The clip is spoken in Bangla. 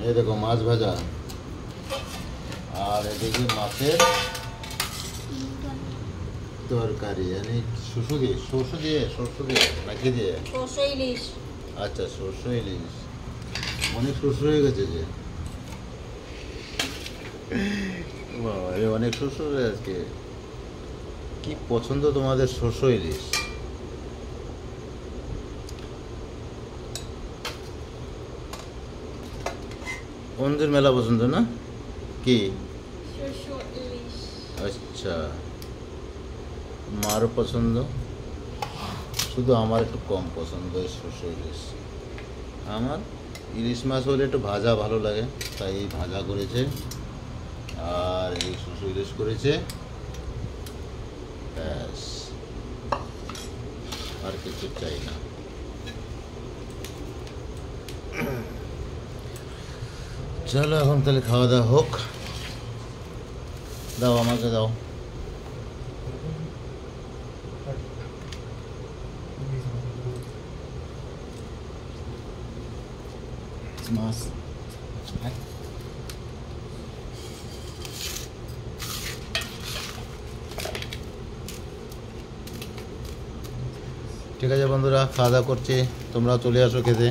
এই দেখো মাছ ভাজা, আর এদিকে মাছের তরকারি। শস্য দিয়ে নাকি দিয়ে? সরষে ইলিশ। আচ্ছা, শস্য ইলিশ। অনেক শস্য হয়ে গেছে যে, বাবা রে, অনেক শস্য হয়ে আজকে। কি পছন্দ তোমাদের শস্য ইলিশ? বন্ধুর মেলা পছন্দ না কি? আচ্ছা, মারও পছন্দ, শুধু আমার একটু কম পছন্দ এই শস্য ইলিশ। আমার ইলিশ মাছ হলে একটু ভাজা ভালো লাগে, তাই এই ভাজা করেছে, আর এই শস্য ইলিশ করেছে, ব্যাস, আর কিছু চাই না। চলো এখন তাহলে খাওয়া দাওয়া হোক। দাও, আমাকে দাও। মাছ ঠিক আছে বন্ধুরা, খাওয়া দাওয়া করছি, তোমরাও চলে আসো খেতে।